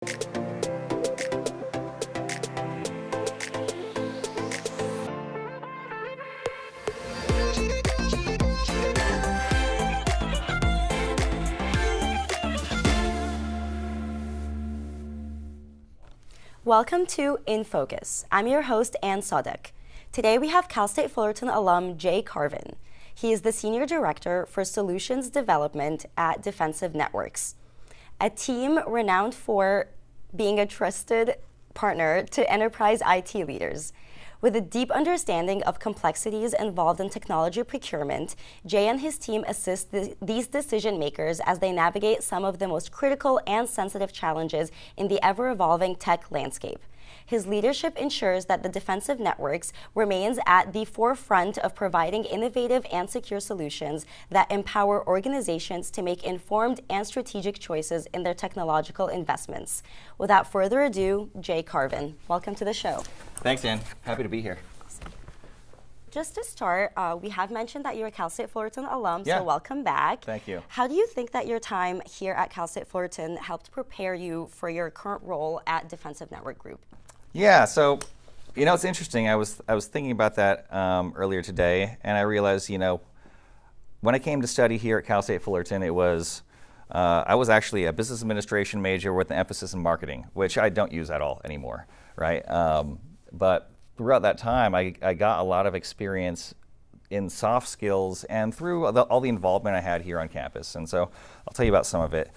Welcome to In Focus. I'm your host, Ann Sadek. Today we have Cal State Fullerton alum Jay Carvin. He is the Senior Director for Solutions Development at Defensive Networks, a team renowned for being a trusted partner to enterprise IT leaders. With a deep understanding of complexities involved in technology procurement, Jay and his team assist these decision makers as they navigate some of the most critical and sensitive challenges in the ever-evolving tech landscape. His leadership ensures that the Defensive Networks remains at the forefront of providing innovative and secure solutions that empower organizations to make informed and strategic choices in their technological investments. Without further ado, Jay Carvin, welcome to the show. Thanks, Ann. Happy to be here. Just to start, we have mentioned that you're a Cal State Fullerton alum, Yeah. so welcome back. Thank you. How do you think that your time here at Cal State Fullerton helped prepare you for your current role at Defensive Network Group? Yeah, so, it's interesting. I was thinking about that earlier today, and I realized, when I came to study here at Cal State Fullerton, it was, I was actually a business administration major with an emphasis in marketing, which I don't use at all anymore, right? But throughout that time, I got a lot of experience in soft skills and through all the involvement I had here on campus. And so I'll tell you about some of it.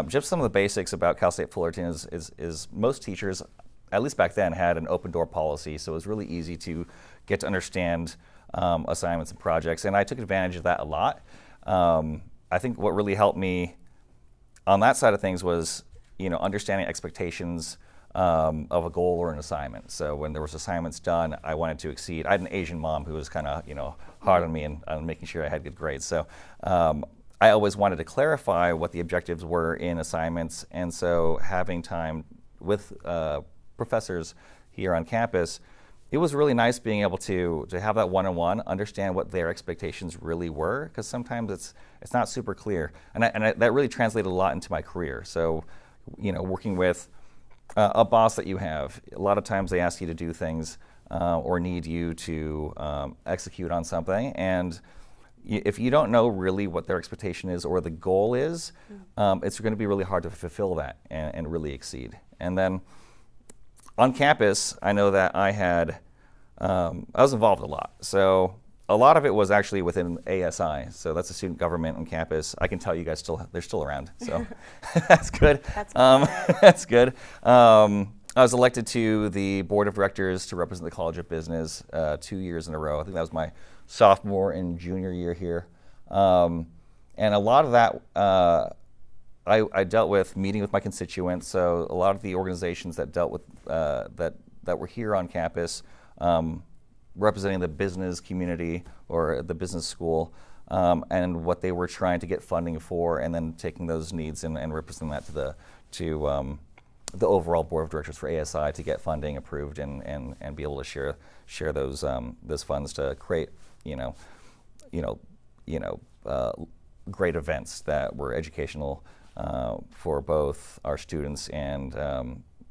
Just some of the basics about Cal State Fullerton is most teachers, at least back then, had an open door policy, so it was really easy to get to understand assignments and projects, and I took advantage of that a lot. I think what really helped me on that side of things was, understanding expectations of a goal or an assignment. So when there was assignments done, I wanted to exceed. I had an Asian mom who was kind of, hard on me and making sure I had good grades. So I always wanted to clarify what the objectives were in assignments, and so having time with professors here on campus, it was really nice being able to have that one-on-one, understand what their expectations really were, because sometimes it's not super clear, and that really translated a lot into my career. So, working with a boss that you have, a lot of times they ask you to do things or need you to execute on something, and if you don't know really what their expectation is or the goal is, it's going to be really hard to fulfill that and really exceed. And then on campus, I know that I was involved a lot. So a lot of it was actually within ASI. So that's the student government on campus. I can tell you guys they're still around. So that's good. That's good. I was elected to the board of directors to represent the College of Business 2 years in a row. I think that was my sophomore and junior year here. And a lot of that, I dealt with meeting with my constituents, so a lot of the organizations that dealt with that were here on campus, representing the business community or the business school, and what they were trying to get funding for, and then taking those needs and representing that to the overall board of directors for ASI to get funding approved and be able to share those funds to create great events that were educational. For both our students and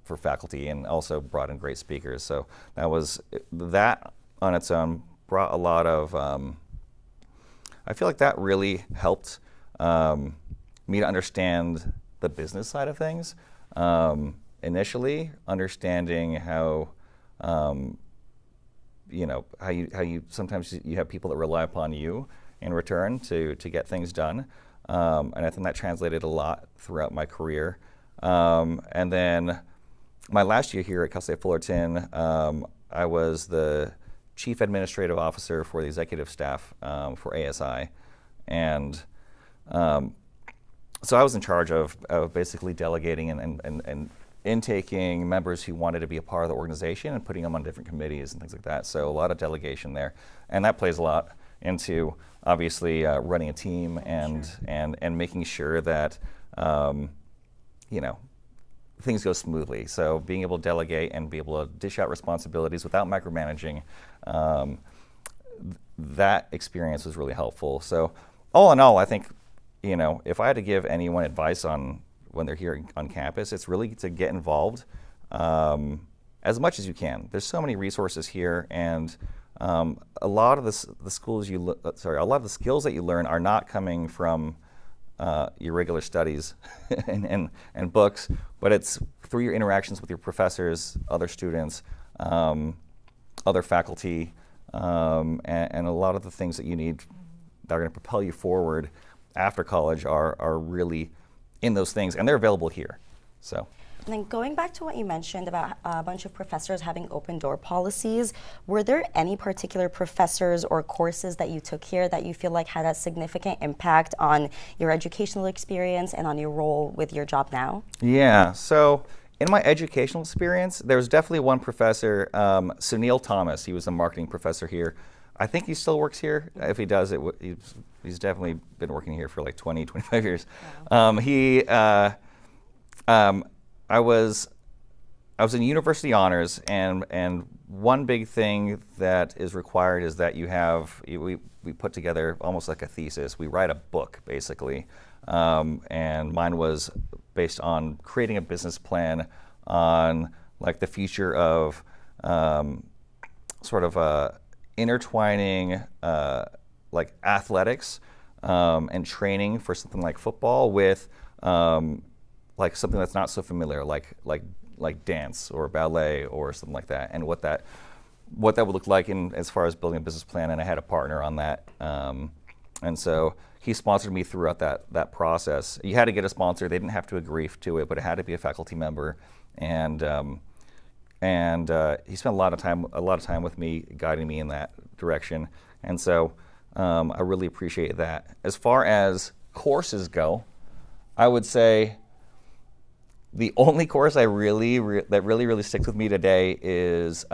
for faculty, and also brought in great speakers. So that on its own brought a lot of, I feel like that really helped me to understand the business side of things. Initially, understanding how, how you sometimes you have people that rely upon you in return to get things done. And I think that translated a lot throughout my career. And then my last year here at Cal State Fullerton, I was the Chief Administrative Officer for the executive staff for ASI. And so I was in charge of basically delegating and intaking members who wanted to be a part of the organization and putting them on different committees and things like that. So a lot of delegation there. And that plays a lot into obviously running a team and making sure that things go smoothly. So being able to delegate and be able to dish out responsibilities without micromanaging, that experience was really helpful. So all in all, I think if I had to give anyone advice on when they're here on campus. It's really to get involved as much as you can. There's so many resources here, and a lot of the skills that you learn are not coming from your regular studies and books, but it's through your interactions with your professors, other students, other faculty, and a lot of the things that you need that are going to propel you forward after college are really in those things, and they're available here. So. And then going back to what you mentioned about a bunch of professors having open door policies, were there any particular professors or courses that you took here that you feel like had a significant impact on your educational experience and on your role with your job now? Yeah, so in my educational experience, there was definitely one professor, Sunil Thomas. He was a marketing professor here. I think he still works here. If he does, he's definitely been working here for like 20, 25 years. Wow. I was in university honors, and one big thing that is required is that we put together almost like a thesis. We write a book, basically, and mine was based on creating a business plan on like the future of intertwining like athletics and training for something like football with like something that's not so familiar, like dance or ballet or something like that, and what that would look like as far as building a business plan. And I had a partner on that, and so he sponsored me throughout that process. You had to get a sponsor; they didn't have to agree to it, but it had to be a faculty member, and he spent a lot of time with me, guiding me in that direction, and so I really appreciate that. As far as courses go, I would say the only course that really sticks with me today is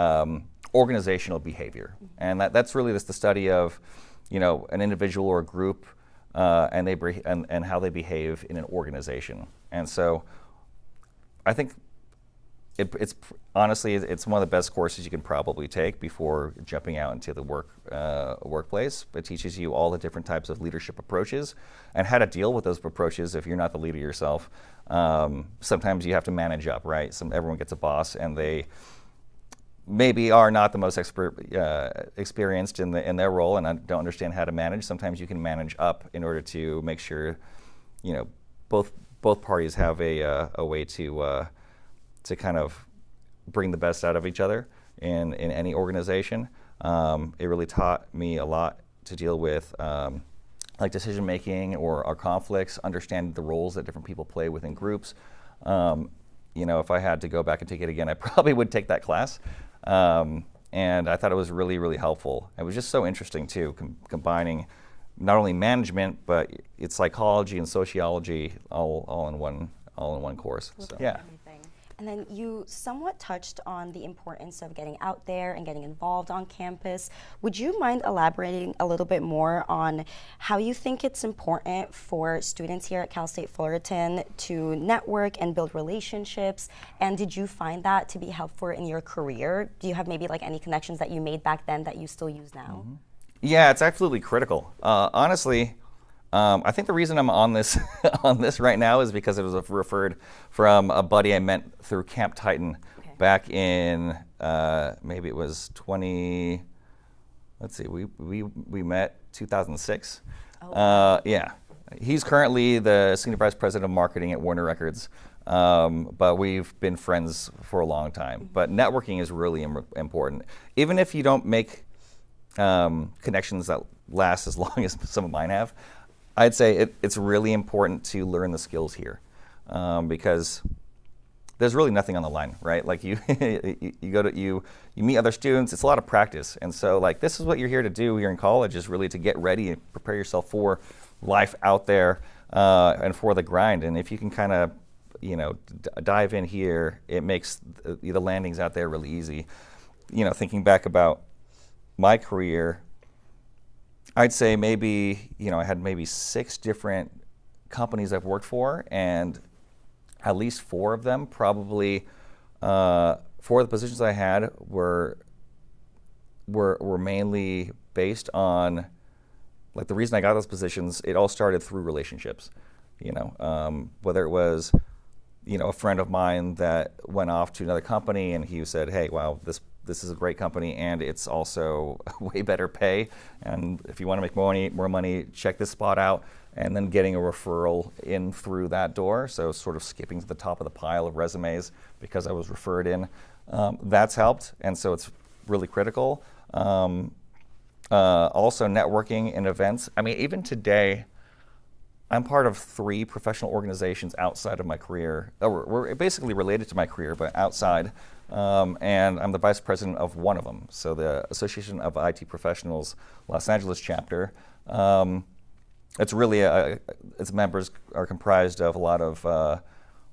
organizational behavior, and that's really just the study of, an individual or a group and how they behave in an organization. And so, I think it's honestly one of the best courses you can probably take before jumping out into the workplace. It teaches you all the different types of leadership approaches and how to deal with those approaches if you're not the leader yourself. Sometimes you have to manage up, right? Everyone gets a boss, and they maybe are not the most experienced in their role and don't understand how to manage. Sometimes you can manage up in order to make sure, both parties have a way to kind of bring the best out of each other in any organization. It really taught me a lot to deal with like decision making or conflicts, understand the roles that different people play within groups. If I had to go back and take it again, I probably would take that class. And I thought it was really, really helpful. It was just so interesting too, combining not only management, but it's psychology and sociology all in one course. So, yeah. And then you somewhat touched on the importance of getting out there and getting involved on campus. Would you mind elaborating a little bit more on how you think it's important for students here at Cal State Fullerton to network and build relationships? And did you find that to be helpful in your career? Do you have maybe like any connections that you made back then that you still use now? Mm-hmm. Yeah, it's absolutely critical. Honestly, I think the reason I'm on this right now is because it was referred from a buddy I met through Camp Titan back in maybe it was we met 2006. Yeah, he's currently the senior vice president of marketing at Warner Records, but we've been friends for a long time. Mm-hmm. But networking is really important, even if you don't make connections that last as long as some of mine have. I'd say it's really important to learn the skills here, because there's really nothing on the line, right? Like you meet other students. It's a lot of practice, and so like this is what you're here to do here in college, is really to get ready and prepare yourself for life out there and for the grind. And if you can kind of dive in here, it makes the landings out there really easy. Thinking back about my career, I'd say maybe, I had maybe 6 different companies I've worked for, and at least 4 of them, probably 4 of the positions I had were mainly based on, like the reason I got those positions, it all started through relationships. Whether it was a friend of mine that went off to another company, and he said, hey, wow, this is a great company, and it's also way better pay. And if you want to make more money, check this spot out. And then getting a referral in through that door, so sort of skipping to the top of the pile of resumes because I was referred in. That's helped, and so it's really critical. Also, networking and events. I mean, even today, I'm part of 3 professional organizations outside of my career. We're basically related to my career, but outside. And I'm the vice president of one of them, so the Association of IT Professionals Los Angeles chapter. It's really its members are comprised of a lot of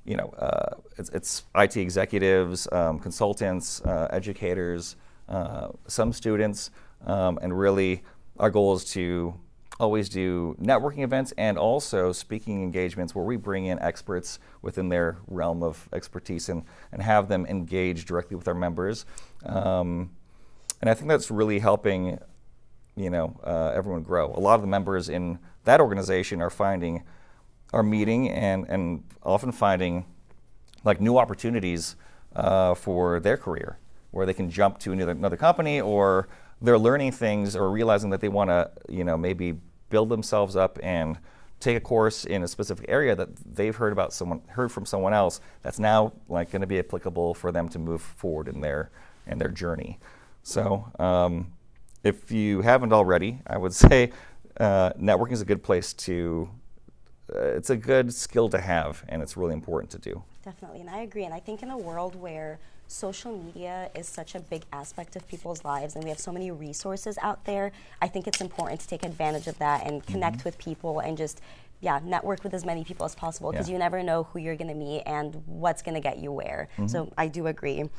it's IT executives, consultants, educators, some students, and really our goal is to always do networking events and also speaking engagements where we bring in experts within their realm of expertise and have them engage directly with our members. And I think that's really helping everyone grow. A lot of the members in that organization are meeting and often finding like new opportunities for their career, where they can jump to another company, or they're learning things or realizing that they want to maybe build themselves up and take a course in a specific area that they've heard from someone else that's now like going to be applicable for them to move forward in their journey. So if you haven't already, I would say networking is a good place to, it's a good skill to have, and it's really important to do. Definitely, and I agree. And I think in a world where social media is such a big aspect of people's lives and we have so many resources out there, I think it's important to take advantage of that and connect with people and just network with as many people as possible, because you never know who you're going to meet and what's going to get you where. So I do agree. And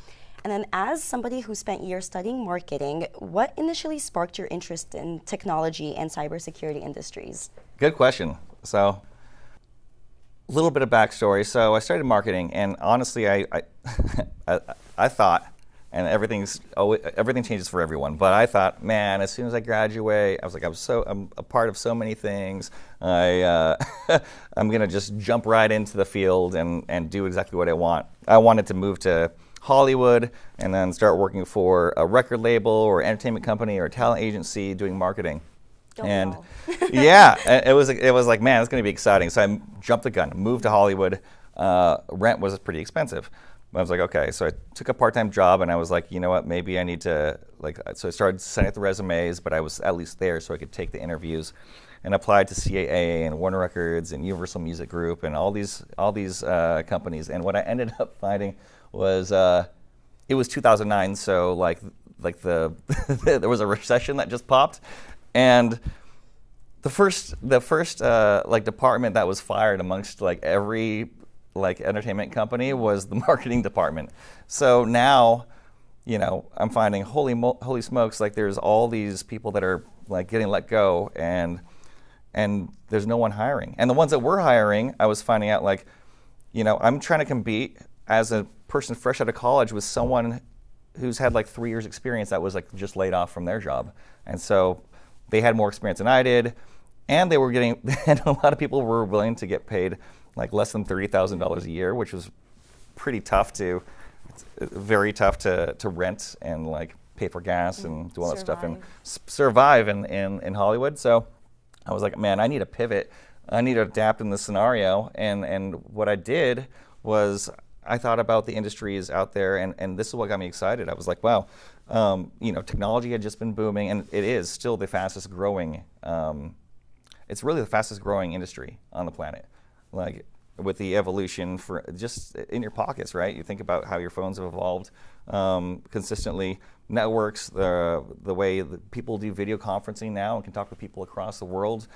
then as somebody who spent years studying marketing, what initially sparked your interest in technology and cybersecurity industries? Good question. So a little bit of backstory. So I started marketing, and honestly, I thought, and everything changes for everyone, but I thought, man, as soon as I graduate, I was like, I'm a part of so many things. I'm gonna just jump right into the field and do exactly what I want. I wanted to move to Hollywood and then start working for a record label or entertainment company or a talent agency doing marketing. And it was like, man, it's going to be exciting. So I jumped the gun, moved to Hollywood. Rent was pretty expensive. I was like, okay. So I took a part-time job, and I was like, you know what, maybe I need to so I started sending out the resumes, but I was at least there so I could take the interviews, and applied to CAA and Warner Records and Universal Music Group and all these companies. And what I ended up finding was it was 2009, so like there was a recession that just popped. And the first department that was fired amongst every entertainment company was the marketing department. So now, I'm finding holy smokes, there's all these people that are getting let go, and there's no one hiring. And the ones that were hiring, I was finding out I'm trying to compete as a person fresh out of college with someone who's had 3 years experience that was just laid off from their job. And so they had more experience than I did, and they were getting, and a lot of people were willing to get paid less than $30,000 a year, which was pretty tough very tough to rent and pay for gas and do all that stuff and survive in Hollywood. So I was like, man, I need to pivot. I need to adapt in this scenario. And what I did was I thought about the industries out there, and this is what got me excited. I was like, wow, technology had just been booming, and it is still the fastest growing. It's really the fastest growing industry on the planet. With the evolution for just in your pockets, right? You think about how your phones have evolved consistently. Networks, the way that people do video conferencing now and can talk with people across the world.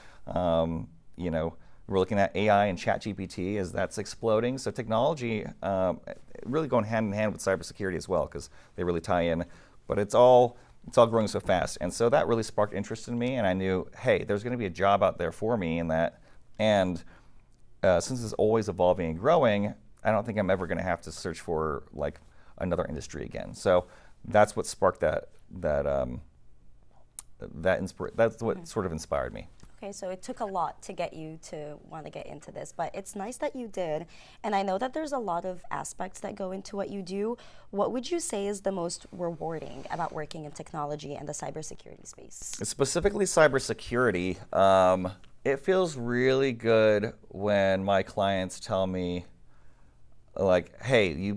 We're looking at AI and ChatGPT as that's exploding. So technology really going hand in hand with cybersecurity as well, because they really tie in. But it's all growing so fast, and so that really sparked interest in me. And I knew, hey, there's going to be a job out there for me in that. And since it's always evolving and growing, I don't think I'm ever going to have to search for another industry again. So that's what sparked that's what sort of inspired me. Okay, so it took a lot to get you to want to get into this, but it's nice that you did. And I know that there's a lot of aspects that go into what you do. What would you say is the most rewarding about working in technology and the cybersecurity space? Specifically cybersecurity, it feels really good when my clients tell me, like, hey,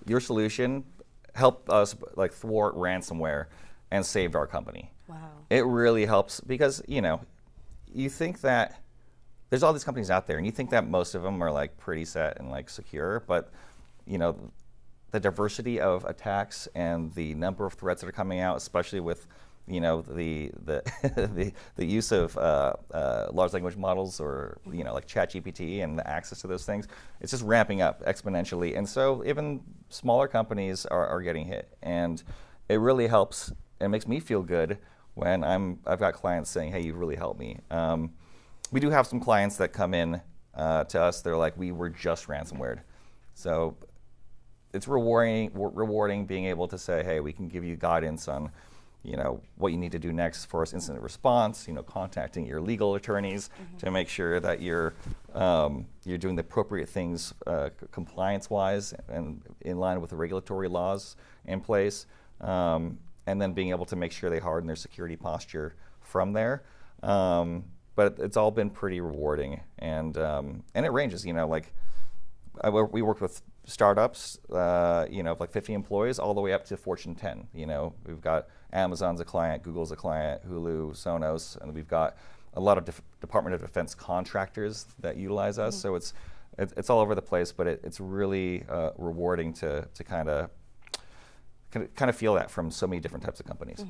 your solution helped us like thwart ransomware and saved our company. Wow. It really helps because, you think that there's all these companies out there and you think that most of them are like pretty set and like secure, but the diversity of attacks and the number of threats that are coming out, especially with the the use of large language models or like ChatGPT and the access to those things, it's just ramping up exponentially. And so even smaller companies are getting hit, and it really helps. It makes me feel good when I've got clients saying, "Hey, you really helped me." We do have some clients that come in to us. They're like, "We were just ransomwared," so it's rewarding being able to say, "Hey, we can give you guidance on." What you need to do next for incident response, contacting your legal attorneys to make sure that you're doing the appropriate things compliance-wise and in line with the regulatory laws in place, and then being able to make sure they harden their security posture from there. But it's all been pretty rewarding, and it ranges. We worked with startups, of like 50 employees, all the way up to Fortune 10. We've got Amazon's a client, Google's a client, Hulu, Sonos, and we've got a lot of Department of Defense contractors that utilize us. So it's all over the place, but it's really rewarding to kind of feel that from so many different types of companies.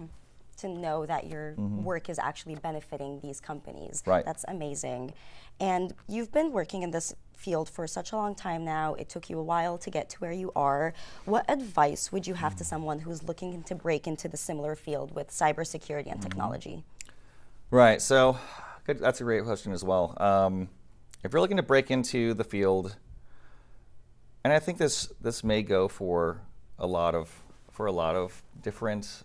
To know that your work is actually benefiting these companies. Right. That's amazing. And you've been working in this field for such a long time now. It took you a while to get to where you are. What advice would you have to someone who's looking to break into the similar field with cybersecurity and technology? Right. So that's a great question as well. If you're looking to break into the field, and I think this may go for a lot of different.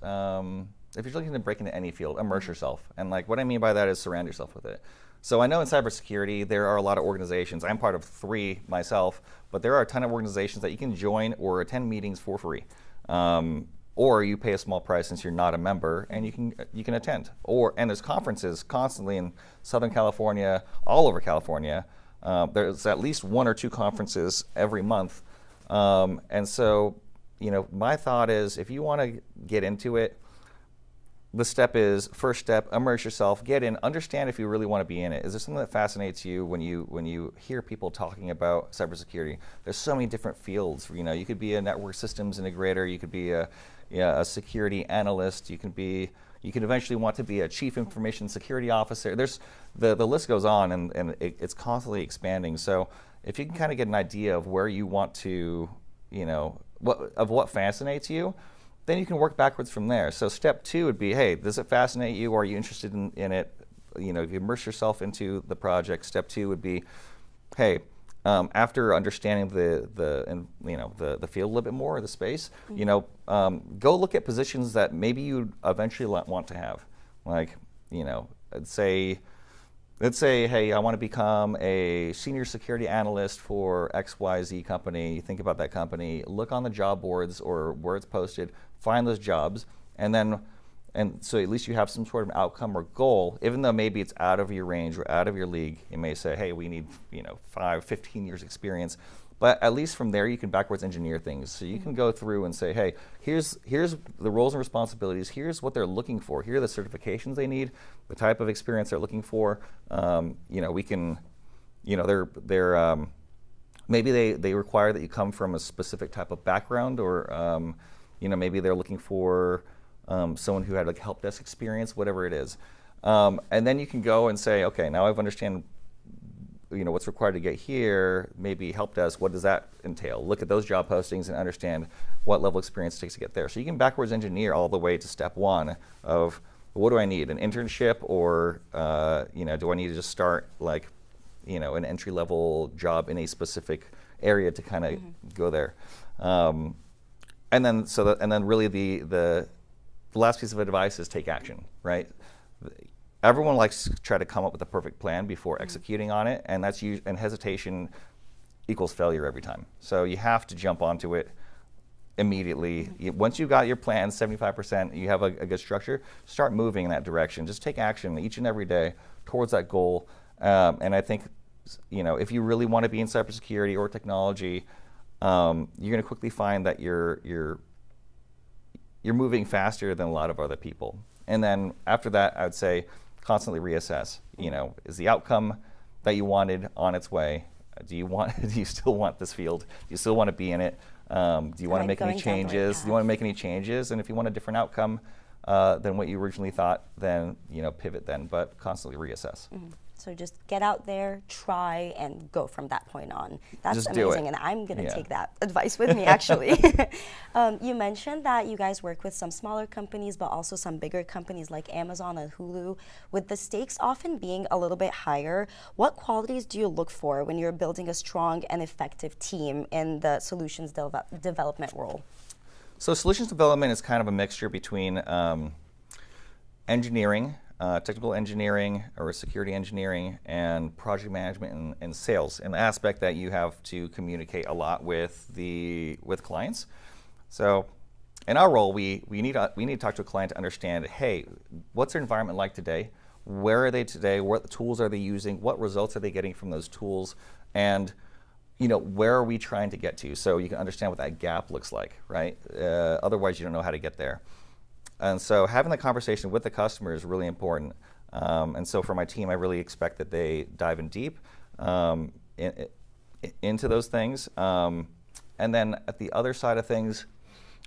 If you're looking to break into any field, immerse yourself. And like what I mean by that is surround yourself with it. So I know in cybersecurity, there are a lot of organizations. I'm part of 3 myself, but there are a ton of organizations that you can join or attend meetings for free. Or you pay a small price since you're not a member, and you can attend. And there's conferences constantly in Southern California, all over California. There's at least 1 or 2 conferences every month. And so, my thought is if you want to get into it, the first step, immerse yourself, get in, understand if you really want to be in it. Is there something that fascinates you when you hear people talking about cybersecurity? There's so many different fields. You could be a network systems integrator, you could be a security analyst, you could eventually want to be a chief information security officer. There's the list goes on, and it's constantly expanding. So if you can kind of get an idea of where you want to, what fascinates you, then you can work backwards from there. So step 2 would be, hey, does it fascinate you? Are you interested in it? If you immerse yourself into the project. Step 2 would be, hey, after understanding the field a little bit more, the space, go look at positions that maybe you eventually want to have. Like, let's say, hey, I want to become a senior security analyst for XYZ company. Think about that company, look on the job boards or where it's posted, find those jobs, and so at least you have some sort of outcome or goal, even though maybe it's out of your range or out of your league. You may say, hey, we need 15 years experience. But at least from there, you can backwards engineer things. So you can go through and say, hey, here's the roles and responsibilities. Here's what they're looking for. Here are the certifications they need, the type of experience they're looking for. We can, they're maybe they require that you come from a specific type of background, or maybe they're looking for someone who had like help desk experience, whatever it is. And then you can go and say, okay, now I've understand what's required to get here, maybe help desk, what does that entail? Look at those job postings and understand what level of experience it takes to get there. So you can backwards engineer all the way to step 1 of what do I need, an internship, or do I need to just start like an entry level job in a specific area to kind of go there. And then really the last piece of advice is take action, right? everyone likes to try to come up with a perfect plan before executing on it, and and hesitation equals failure every time. So you have to jump onto it immediately. Once you got your plan 75%, you have a good structure, start moving in that direction. Just take action each and every day towards that goal. And I think, if you really want to be in cybersecurity or technology, you're going to quickly find that you're moving faster than a lot of other people. And then after that, I would say constantly reassess. Is the outcome that you wanted on its way? Do you still want this field? Do you still want to be in it? Do you want to make any changes? Do you want to make any changes? And if you want a different outcome than what you originally thought, then pivot then, but constantly reassess. So just get out there, try, and go from that point on. That's just amazing, and I'm going to take that advice with me, actually. You mentioned that you guys work with some smaller companies, but also some bigger companies like Amazon and Hulu. With the stakes often being a little bit higher, what qualities do you look for when you're building a strong and effective team in the solutions development role? So solutions development is kind of a mixture between engineering, technical engineering or security engineering, and project management and sales, an aspect that you have to communicate a lot with clients. So in our role, we need to talk to a client to understand, hey, what's their environment like today? Where are they today? What tools are they using? What results are they getting from those tools? And where are we trying to get to? So you can understand what that gap looks like, right? Otherwise, you don't know how to get there. And so having the conversation with the customer is really important. And so for my team, I really expect that they dive in deep into those things. And then at the other side of things,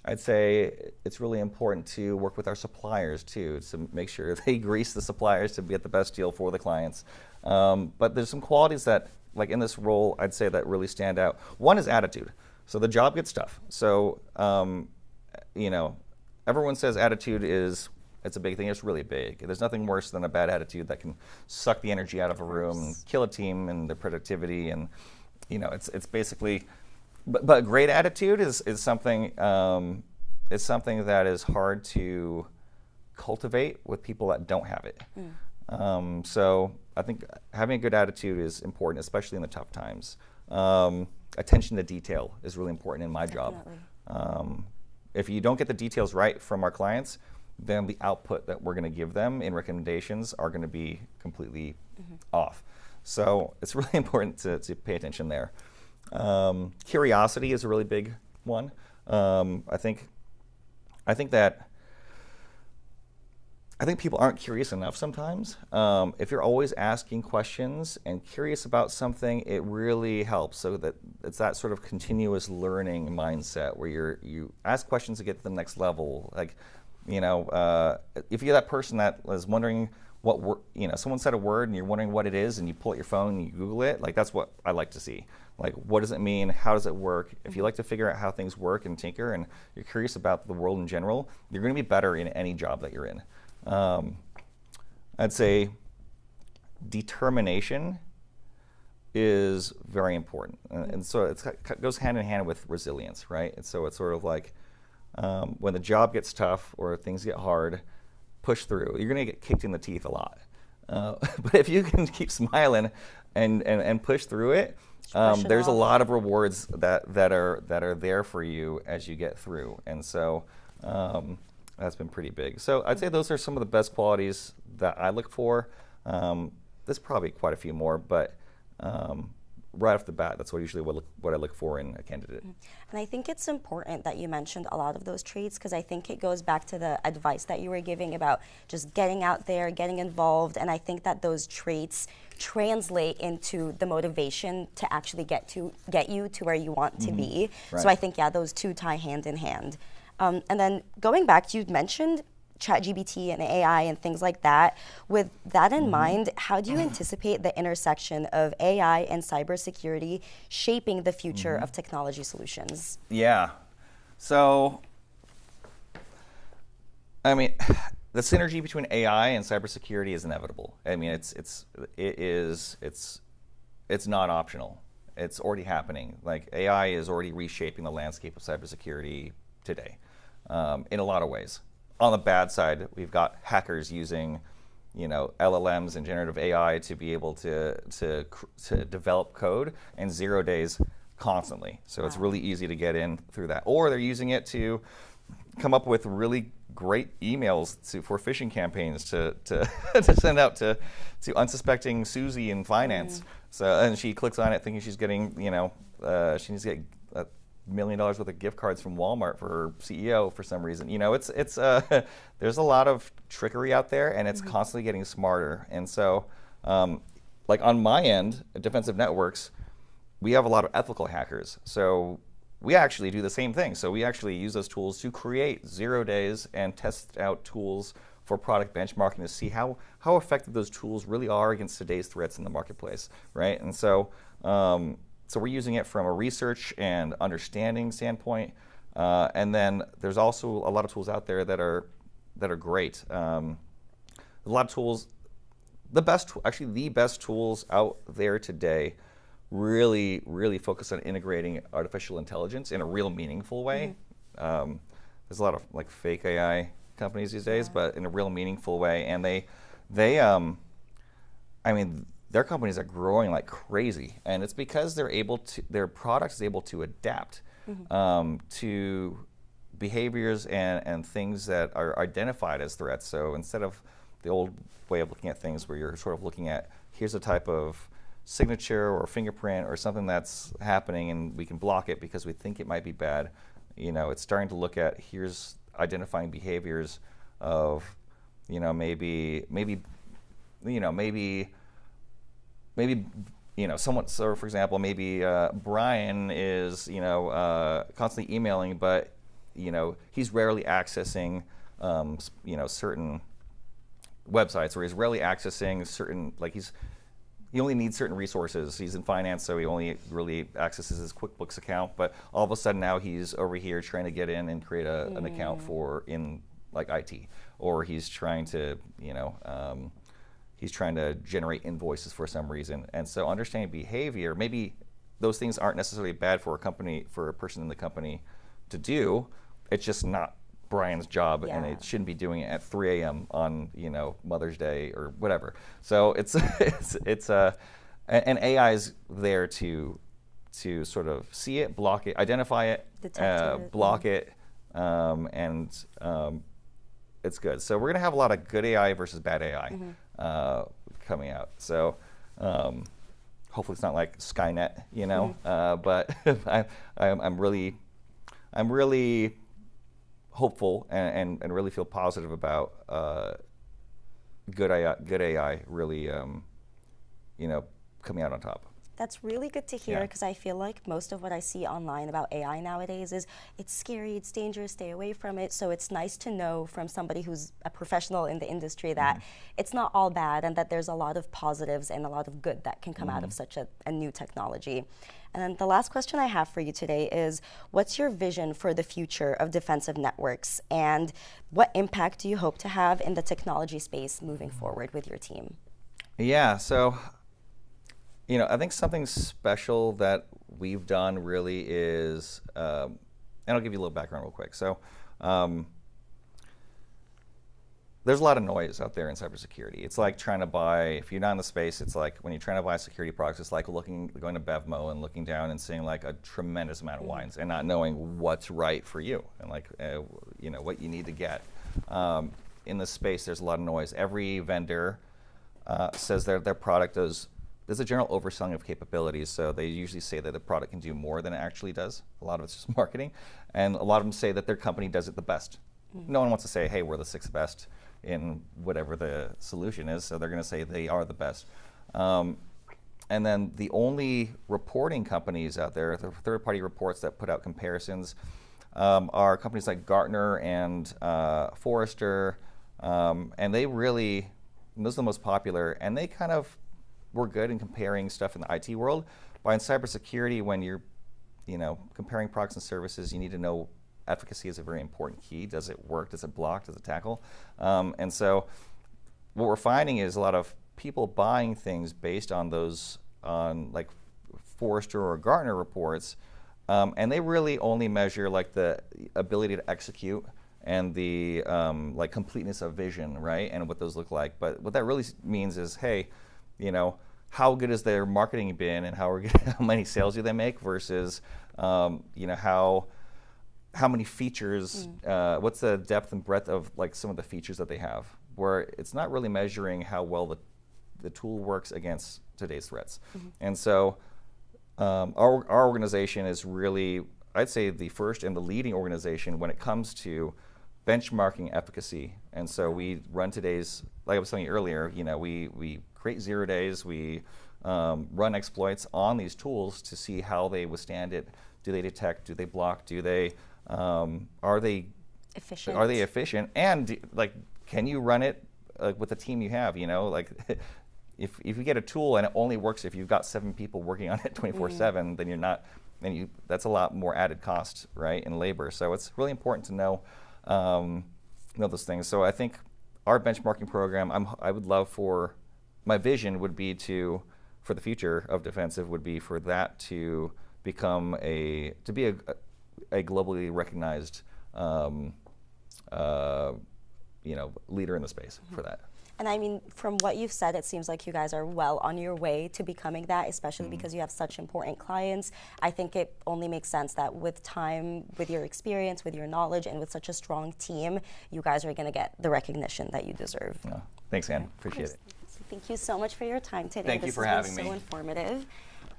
I'd say it's really important to work with our suppliers too, to make sure they grease the suppliers to get the best deal for the clients. But there's some qualities that, like in this role, I'd say that really stand out. One is attitude. So the job gets tough. So, everyone says attitude it's a big thing. It's really big. There's nothing worse than a bad attitude that can suck the energy out of a room and kill a team and their productivity. And it's basically, but great attitude is something that is hard to cultivate with people that don't have it. So I think having a good attitude is important, especially in the tough times. Attention to detail is really important in my job. If you don't get the details right from our clients, then the output that we're going to give them in recommendations are going to be completely off. So it's really important to pay attention there. Curiosity is a really big one. I think people aren't curious enough sometimes. If you're always asking questions and curious about something, it really helps. So that it's that sort of continuous learning mindset where you ask questions to get to the next level. Like, if you're that person that was wondering what word, someone said a word and you're wondering what it is, and you pull out your phone and you Google it, like that's what I like to see. Like, what does it mean? How does it work? If you like to figure out how things work and tinker, and you're curious about the world in general, you're going to be better in any job that you're in. I'd say determination is very important, and so it goes hand in hand with resilience, right? And so it's sort of like when the job gets tough or things get hard, push through. You're going to get kicked in the teeth a lot, but if you can keep smiling and push through it, there's a lot of rewards that are there for you as you get through, and so. That's been pretty big. So I'd say those are some of the best qualities that I look for. There's probably quite a few more, but right off the bat, that's usually what I look for in a candidate. And I think it's important that you mentioned a lot of those traits, because I think it goes back to the advice that you were giving about just getting out there, getting involved, and I think that those traits translate into the motivation to actually get you to where you want to be. Right. So I think, those two tie hand in hand. And then going back, you mentioned ChatGPT and AI and things like that. With that in mind, how do you anticipate the intersection of AI and cybersecurity shaping the future of technology solutions? Yeah. So, I mean, the synergy between AI and cybersecurity is inevitable. I mean, it's not optional. It's already happening. Like, AI is already reshaping the landscape of cybersecurity today, in a lot of ways. On the bad side, we've got hackers using, LLMs and generative AI to be able to develop code in 0 days constantly. So it's really easy to get in through that. Or they're using it to come up with really great emails for phishing campaigns to send out to unsuspecting Susie in finance. So and she clicks on it thinking she's getting she needs to get $1 million worth of gift cards from Walmart for her CEO for some reason. It's there's a lot of trickery out there, and it's constantly getting smarter. And so, like on my end, at Defensive Networks, we have a lot of ethical hackers. So we actually do the same thing. So we actually use those tools to create 0 days and test out tools for product benchmarking to see how effective those tools really are against today's threats in the marketplace, right? And so, so we're using it from a research and understanding standpoint. And then there's also a lot of tools out there that are great. A lot of tools, the best tools out there today really focus on integrating artificial intelligence in a real meaningful way. There's a lot of like fake AI companies these days, but in a real meaningful way. And their companies are growing like crazy, and it's because their product is able to adapt to behaviors and things that are identified as threats. So instead of the old way of looking at things where you're sort of looking at, here's a type of signature or fingerprint or something that's happening and we can block it because we think it might be bad, it's starting to look at, here's identifying behaviors of, maybe someone. So for example, maybe Brian is constantly emailing, but he's rarely accessing certain websites, or he's rarely accessing certain, he only needs certain resources. He's in finance, so he only really accesses his QuickBooks account. But all of a sudden now he's over here trying to get in and create an account in IT, or he's trying to generate invoices for some reason. And so understanding behavior, maybe those things aren't necessarily bad for a person in the company to do. It's just not Brian's job, and it shouldn't be doing it at 3 a.m. on Mother's Day or whatever. So it's and AI is there to sort of see it, block it, identify it, block it, and it's good. So we're gonna have a lot of good AI versus bad AI coming out. So hopefully it's not like Skynet, but I'm really hopeful and really feel positive about good AI really coming out on top. That's really good to hear, because I feel like most of what I see online about AI nowadays is it's scary, it's dangerous, stay away from it. So it's nice to know from somebody who's a professional in the industry that it's not all bad, and that there's a lot of positives and a lot of good that can come out of such a new technology. And then the last question I have for you today is, what's your vision for the future of defensive networks, and what impact do you hope to have in the technology space moving forward with your team? Yeah, so I think something special that we've done really is, and I'll give you a little background real quick. So there's a lot of noise out there in cybersecurity. It's like trying to buy, if you're not in the space, it's like when you're trying to buy security products, it's like going to Bevmo and looking down and seeing like a tremendous amount of wines and not knowing what's right for you and what you need to get. In this space, there's a lot of noise. Every vendor says their product does. There's a general overselling of capabilities, so they usually say that the product can do more than it actually does. A lot of it's just marketing, and a lot of them say that their company does it the best. No one wants to say, hey, we're the 6th best in whatever the solution is, so they're going to say they are the best. And then the only reporting companies out there, the third-party reports that put out comparisons, are companies like Gartner and Forrester, and those are the most popular, and they kind of were good in comparing stuff in the IT world. But in cybersecurity, when you're comparing products and services, you need to know efficacy is a very important key. Does it work? Does it block? Does it tackle? And so what we're finding is a lot of people buying things based on those, on like Forrester or Gartner reports, and they really only measure like the ability to execute and the like completeness of vision, right? And what those look like. But what that really means is, hey, you know, how good has their marketing been, and how many sales do they make versus, you know, how many features, what's the depth and breadth of like some of the features that they have, where it's not really measuring how well the tool works against today's threats. And so our organization is really, I'd say, the first and the leading organization when it comes to benchmarking efficacy. And so we run today's, like I was telling you earlier, you know, we create 0 days, we run exploits on these tools to see how they withstand it. Do they detect? Do they block? Do they are they efficient? Are they efficient? And like, can you run it with the team you have? You know, like if you get a tool and it only works if you've got 7 people working on it 24/7, then you're not. Then that's a lot more added cost, right, in labor. So it's really important to know those things. So I think our benchmarking program, I would love for, my vision would be for the future of defensive would be for that to become a globally recognized leader in the space for that. And I mean, from what you've said, it seems like you guys are well on your way to becoming that, especially because you have such important clients. I think it only makes sense that with time, with your experience, with your knowledge, and with such a strong team, you guys are going to get the recognition that you deserve. Oh, thanks, Ann. Appreciate it. Thank you so much for your time today. Thank you for having me. This has been so informative.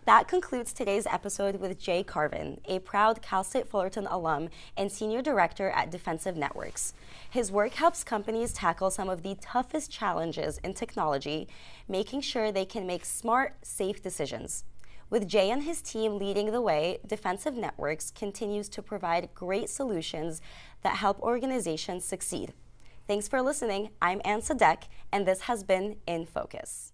That concludes today's episode with Jay Carvin, a proud Cal State Fullerton alum and Senior Director at Defensive Networks. His work helps companies tackle some of the toughest challenges in technology, making sure they can make smart, safe decisions. With Jay and his team leading the way, Defensive Networks continues to provide great solutions that help organizations succeed. Thanks for listening. I'm Ann Sadek, and this has been In Focus.